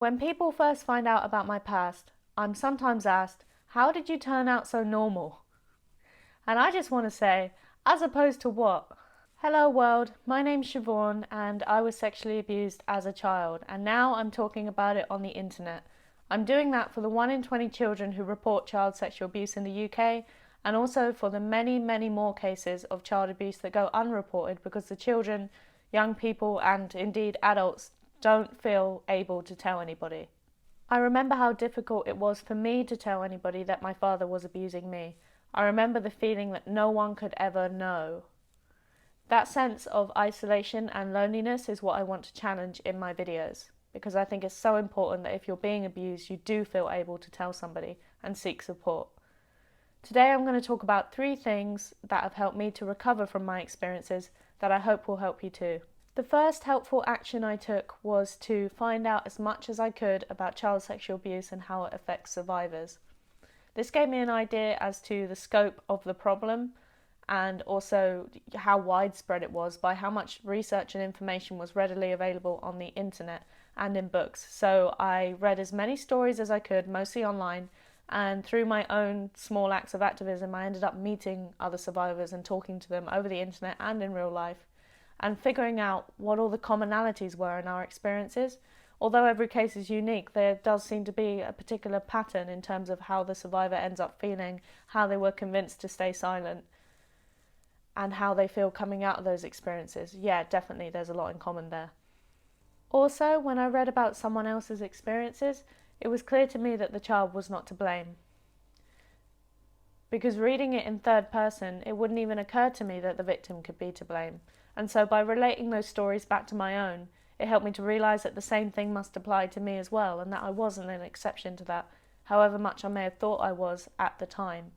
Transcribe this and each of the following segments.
When people first find out about my past, I'm sometimes asked, how did you turn out so normal? And I just want to say, as opposed to what? Hello world, my name's Siobhan and I was sexually abused as a child, and now I'm talking about it on the internet. I'm doing that for the 1 in 20 children who report child sexual abuse in the UK, and also for the many, many more cases of child abuse that go unreported because the children, young people and indeed adults don't feel able to tell anybody. I remember how difficult it was for me to tell anybody that my father was abusing me. I remember the feeling that no one could ever know. That sense of isolation and loneliness is what I want to challenge in my videos, because I think it's so important that if you're being abused, you do feel able to tell somebody and seek support. Today I'm going to talk about 3 things that have helped me to recover from my experiences that I hope will help you too. The first helpful action I took was to find out as much as I could about child sexual abuse and how it affects survivors. This gave me an idea as to the scope of the problem and also how widespread it was by how much research and information was readily available on the internet and in books. So I read as many stories as I could, mostly online, and through my own small acts of activism I ended up meeting other survivors and talking to them over the internet and in real life, and figuring out what all the commonalities were in our experiences. Although every case is unique, there does seem to be a particular pattern in terms of how the survivor ends up feeling, how they were convinced to stay silent, and how they feel coming out of those experiences. Yeah, definitely there's a lot in common there. Also, when I read about someone else's experiences, it was clear to me that the child was not to blame. Because reading it in third person, it wouldn't even occur to me that the victim could be to blame. And so by relating those stories back to my own, it helped me to realise that the same thing must apply to me as well, and that I wasn't an exception to that, however much I may have thought I was at the time.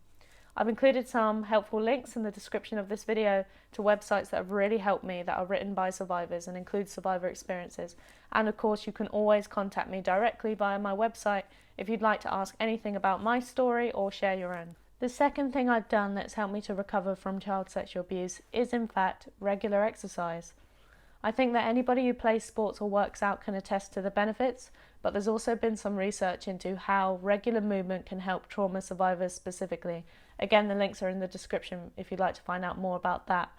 I've included some helpful links in the description of this video to websites that have really helped me, that are written by survivors and include survivor experiences. And of course you can always contact me directly via my website if you'd like to ask anything about my story or share your own. The second thing I've done that's helped me to recover from child sexual abuse is in fact regular exercise. I think that anybody who plays sports or works out can attest to the benefits, but there's also been some research into how regular movement can help trauma survivors specifically. Again, the links are in the description if you'd like to find out more about that.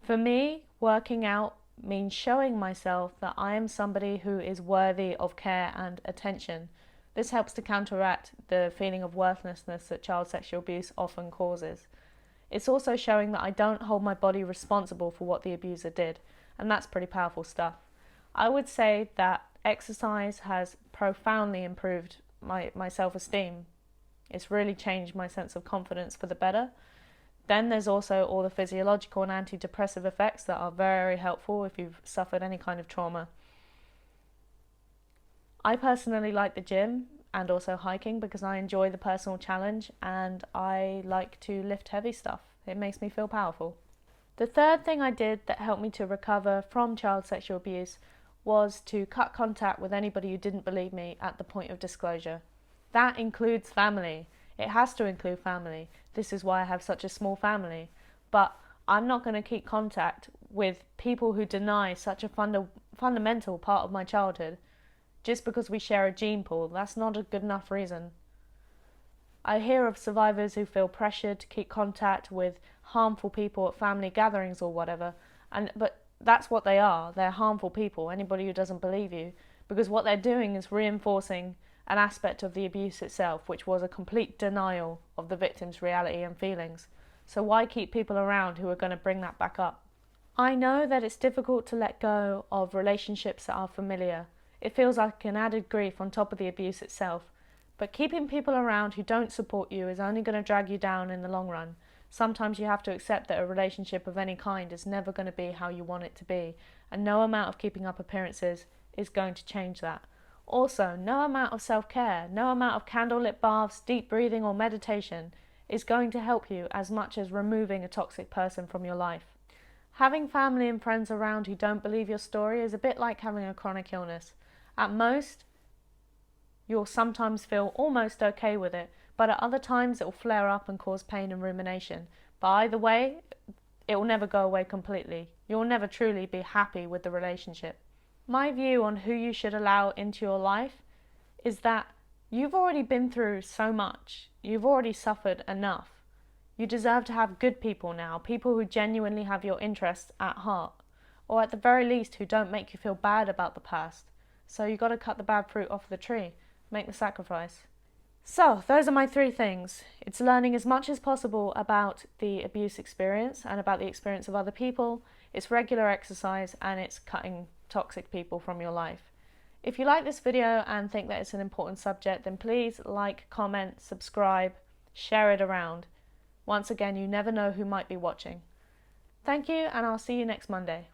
For me, working out means showing myself that I am somebody who is worthy of care and attention. This helps to counteract the feeling of worthlessness that child sexual abuse often causes. It's also showing that I don't hold my body responsible for what the abuser did, and that's pretty powerful stuff. I would say that exercise has profoundly improved my self-esteem. It's really changed my sense of confidence for the better. Then there's also all the physiological and antidepressive effects that are very helpful if you've suffered any kind of trauma. I personally like the gym and also hiking because I enjoy the personal challenge and I like to lift heavy stuff. It makes me feel powerful. The third thing I did that helped me to recover from child sexual abuse was to cut contact with anybody who didn't believe me at the point of disclosure. That includes family. It has to include family. This is why I have such a small family. But I'm not going to keep contact with people who deny such a fundamental part of my childhood. Just because we share a gene pool, that's not a good enough reason. I hear of survivors who feel pressured to keep contact with harmful people at family gatherings or whatever, but that's what they are. They're harmful people, anybody who doesn't believe you, because what they're doing is reinforcing an aspect of the abuse itself, which was a complete denial of the victim's reality and feelings. So why keep people around who are going to bring that back up? I know that it's difficult to let go of relationships that are familiar. It feels like an added grief on top of the abuse itself. But keeping people around who don't support you is only going to drag you down in the long run. Sometimes you have to accept that a relationship of any kind is never going to be how you want it to be, and no amount of keeping up appearances is going to change that. Also, no amount of self-care, no amount of candlelit baths, deep breathing or meditation is going to help you as much as removing a toxic person from your life. Having family and friends around who don't believe your story is a bit like having a chronic illness. At most, you'll sometimes feel almost okay with it, but at other times it will flare up and cause pain and rumination. But either way, it will never go away completely. You'll never truly be happy with the relationship. My view on who you should allow into your life is that you've already been through so much. You've already suffered enough. You deserve to have good people now, people who genuinely have your interests at heart, or at the very least who don't make you feel bad about the past. So you've got to cut the bad fruit off the tree, make the sacrifice. So those are my 3 things. It's learning as much as possible about the abuse experience and about the experience of other people. It's regular exercise, and it's cutting toxic people from your life. If you like this video and think that it's an important subject, then please like, comment, subscribe, share it around. Once again, you never know who might be watching. Thank you, and I'll see you next Monday.